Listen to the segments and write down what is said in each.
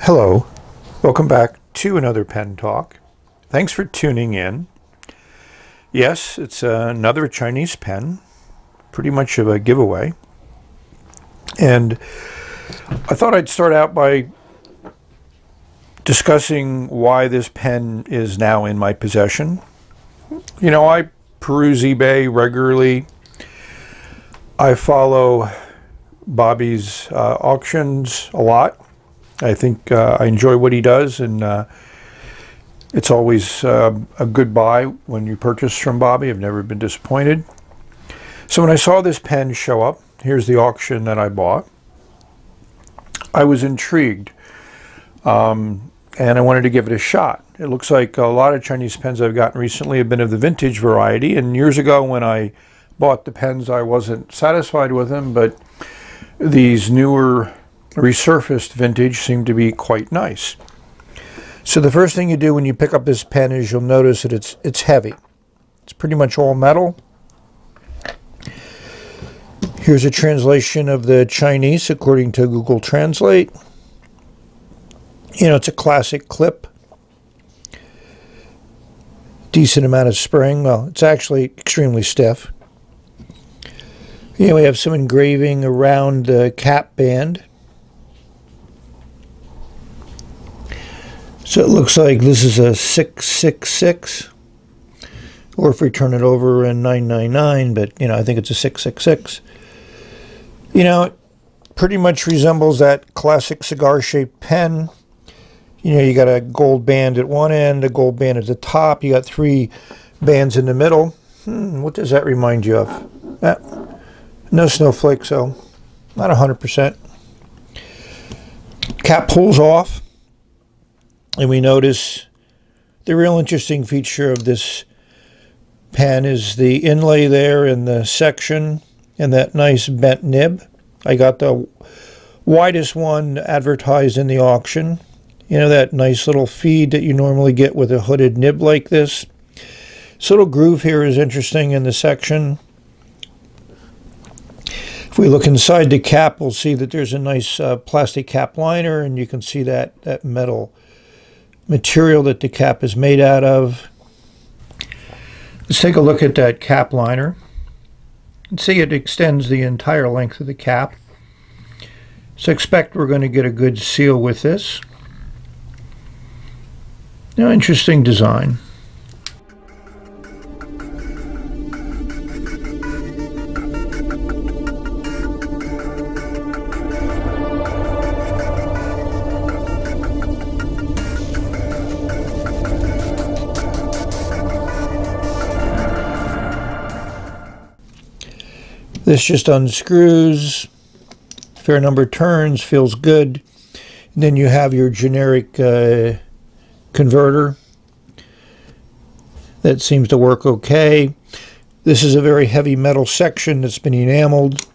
Hello, welcome back to another pen talk. Thanks for tuning in. Yes, it's another Chinese pen, pretty much of a giveaway. And I thought I'd start out by discussing why this pen is now in my possession. You know, I peruse eBay regularly. I follow Bobby's auctions a lot. I think I enjoy what he does, and it's always a good buy when you purchase from Bobby. I've never been disappointed. So when I saw this pen show up, here's the auction that I bought, I was intrigued, and I wanted to give it a shot. It looks like a lot of Chinese pens I've gotten recently have been of the vintage variety, and years ago when I bought the pens I wasn't satisfied with them, but these newer resurfaced vintage seem to be quite nice. So the first thing you do when you pick up this pen is you'll notice that it's heavy. It's pretty much all metal. Here's a translation of the Chinese according to Google Translate. You know, it's a classic clip. Decent amount of spring. Well, it's actually extremely stiff. You know, we have some engraving around the cap band. So it looks like this is a 666, or if we turn it over in 999, but, you know, I think it's a 666. You know, it pretty much resembles that classic cigar-shaped pen. You know, you got a gold band at one end, a gold band at the top. You got three bands in the middle. What does that remind you of? No snowflake, so not 100%. Cap pulls off. And we notice the real interesting feature of this pen is the inlay there in the section and that nice bent nib. I got the widest one advertised in the auction. You know, that nice little feed that you normally get with a hooded nib like this. This little groove here is interesting in the section. If we look inside the cap, we'll see that there's a nice plastic cap liner, and you can see that metal material that the cap is made out of. Let's take a look at that cap liner. You can see it extends the entire length of the cap. So expect we're going to get a good seal with this. Now, interesting design. This just unscrews, fair number of turns, feels good. And then you have your generic converter that seems to work okay. This is a very heavy metal section that's been enameled.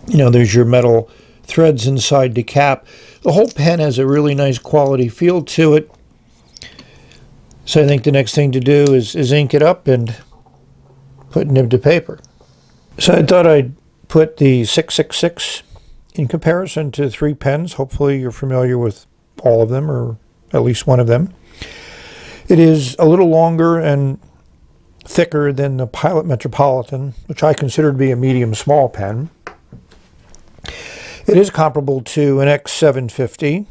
You know, there's your metal threads inside the cap. The whole pen has a really nice quality feel to it. So I think the next thing to do is ink it up and put nib to paper. So I thought I'd put the 666 in comparison to three pens. Hopefully you're familiar with all of them, or at least one of them. It is a little longer and thicker than the Pilot Metropolitan, which I consider to be a medium-small pen. It is comparable to an X750.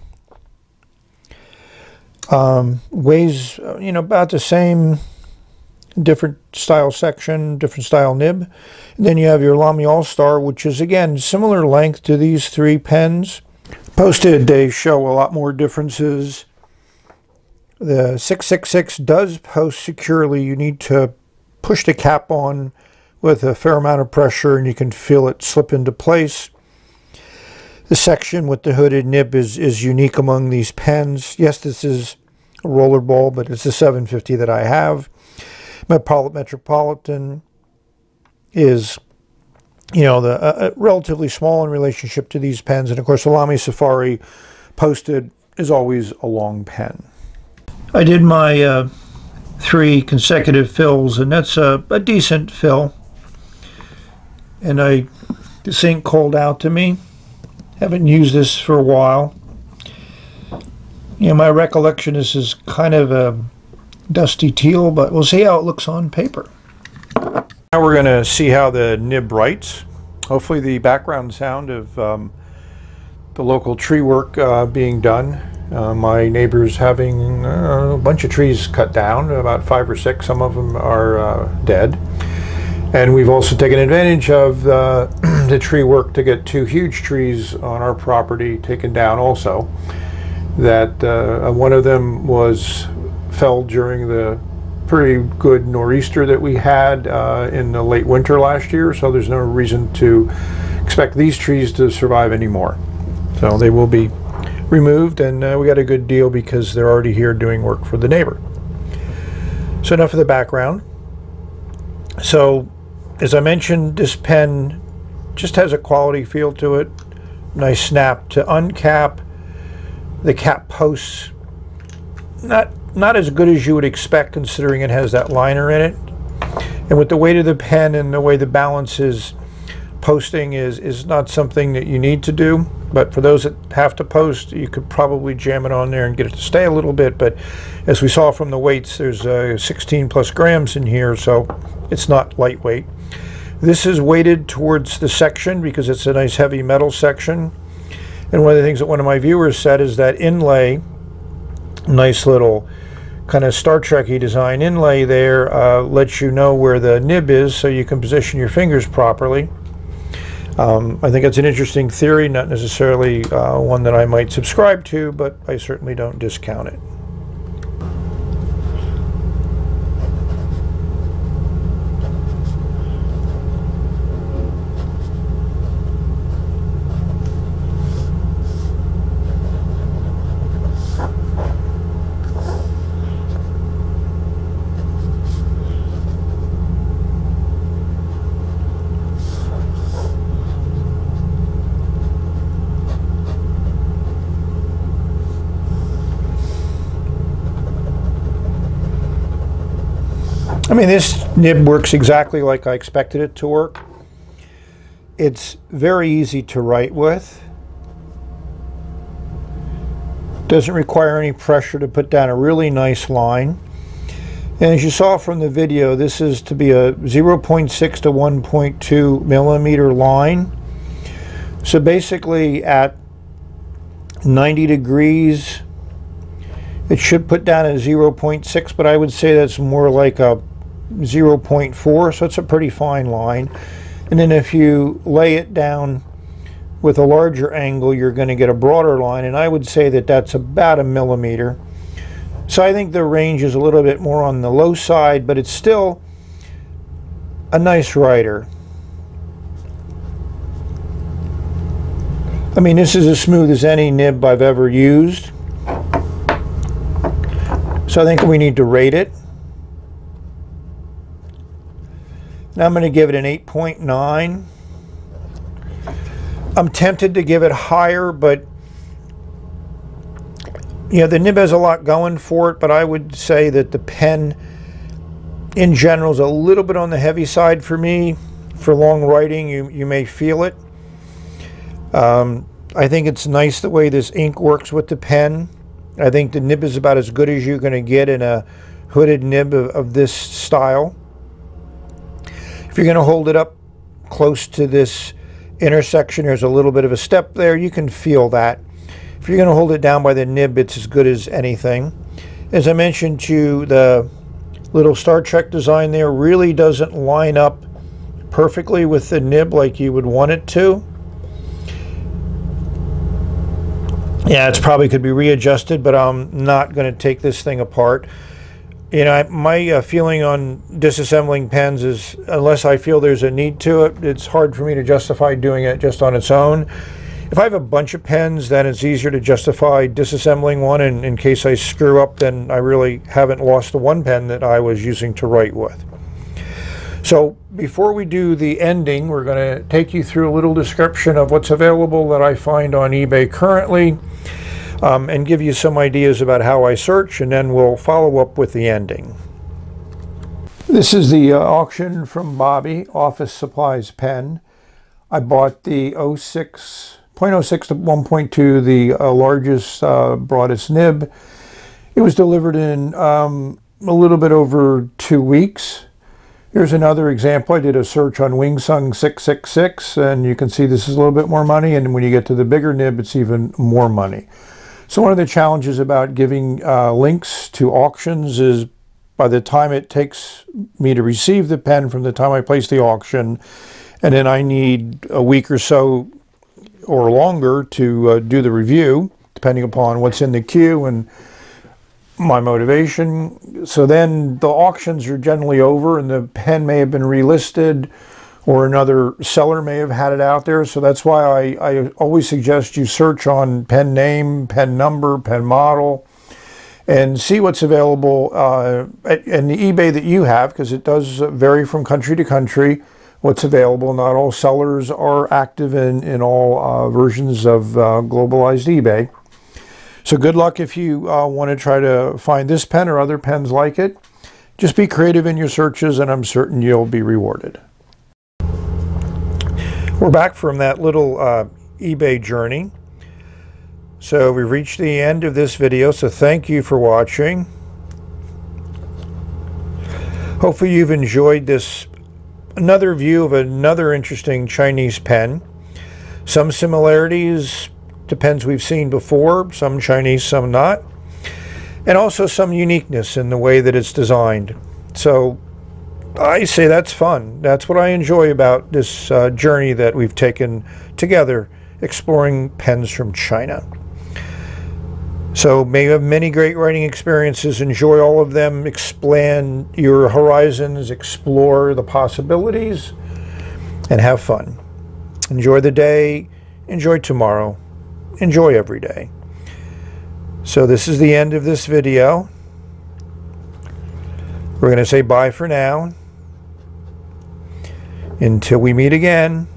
Weighs, you know, about the same. Different style section, different style nib. And then you have your Lamy All-Star, which is, again, similar length to these three pens. Posted, they show a lot more differences. The 666 does post securely. You need to push the cap on with a fair amount of pressure, and you can feel it slip into place. The section with the hooded nib is unique among these pens. Yes, this is a rollerball, but it's the 750 that I have. My Pilot Metropolitan is, you know, relatively small in relationship to these pens. And of course, the Lamy Safari posted is always a long pen. I did my 3 consecutive fills, and that's a decent fill. And this ink called out to me. Haven't used this for a while. My recollection, this is kind of a dusty teal, but we'll see how it looks on paper. Now we're going to see how the nib writes. Hopefully the background sound of the local tree work being done. My neighbor's having a bunch of trees cut down, about 5 or 6. Some of them are dead. And we've also taken advantage of the tree work to get 2 huge trees on our property taken down also. That one of them was felled during the pretty good nor'easter that we had in the late winter last year, so there's no reason to expect these trees to survive anymore. So they will be removed, and we got a good deal because they're already here doing work for the neighbor. So enough of the background. So as I mentioned, this pen just has a quality feel to it. Nice snap to uncap. The cap posts not as good as you would expect, considering it has that liner in it. And with the weight of the pen and the way the balance is, posting is not something that you need to do. But for those that have to post, you could probably jam it on there and get it to stay a little bit. But as we saw from the weights, there's 16 plus grams in here, so it's not lightweight. This is weighted towards the section because it's a nice heavy metal section. And one of the things that one of my viewers said is that Inlay, nice little kind of Star Trek-y design inlay there, lets you know where the nib is so you can position your fingers properly. I think it's an interesting theory, not necessarily one that I might subscribe to, but I certainly don't discount it. I mean, this nib works exactly like I expected it to work. It's very easy to write with. Doesn't require any pressure to put down a really nice line. And as you saw from the video, this is to be a 0.6 to 1.2 millimeter line. So basically at 90 degrees, it should put down a 0.6, but I would say that's more like a 0.4, so it's a pretty fine line. And then if you lay it down with a larger angle, you're going to get a broader line, and I would say that that's about a millimeter. So I think the range is a little bit more on the low side, but it's still a nice writer. I mean, this is as smooth as any nib I've ever used. So I think we need to rate it. Now I'm going to give it an 8.9. I'm tempted to give it higher, but the nib has a lot going for it, but I would say that the pen in general is a little bit on the heavy side for me. For long writing, you may feel it. I think it's nice the way this ink works with the pen. I think the nib is about as good as you're going to get in a hooded nib of this style. If you're going to hold it up close to this intersection, there's a little bit of a step there. You can feel that. If you're going to hold it down by the nib, it's as good as anything. As I mentioned to you, the little Star Trek design there really doesn't line up perfectly with the nib like you would want it to. Yeah, it's probably could be readjusted, but I'm not going to take this thing apart. My feeling on disassembling pens is, unless I feel there's a need to it, it's hard for me to justify doing it just on its own. If I have a bunch of pens, then it's easier to justify disassembling one, and in case I screw up, then I really haven't lost the one pen that I was using to write with. So before we do the ending, we're going to take you through a little description of what's available that I find on eBay currently, and give you some ideas about how I search, and then we'll follow up with the ending. This is the auction from Bobby, Office Supplies pen. I bought the 06 .06 to 1.2, the largest, broadest nib. It was delivered in a little bit over 2 weeks. Here's another example. I did a search on Wingsung 666, and you can see this is a little bit more money, and when you get to the bigger nib, it's even more money. So one of the challenges about giving links to auctions is by the time it takes me to receive the pen from the time I place the auction, and then I need a week or so or longer to do the review, depending upon what's in the queue and my motivation. So then the auctions are generally over and the pen may have been relisted or another seller may have had it out there. So that's why I always suggest you search on pen name, pen number, pen model, and see what's available in the eBay that you have, because it does vary from country to country what's available. Not all sellers are active in all versions of globalized eBay. So good luck if you want to try to find this pen or other pens like it. Just be creative in your searches and I'm certain you'll be rewarded. We're back from that little eBay journey. So we've reached the end of this video, so thank you for watching. Hopefully you've enjoyed this, another view of another interesting Chinese pen. Some similarities to pens we've seen before, some Chinese, some not. And also some uniqueness in the way that it's designed. So I say that's fun. That's what I enjoy about this journey that we've taken together, exploring pens from China. So may you have many great writing experiences, enjoy all of them, expand your horizons, explore the possibilities, and have fun. Enjoy the day, enjoy tomorrow, enjoy every day. So this is the end of this video. We're going to say bye for now. Until we meet again.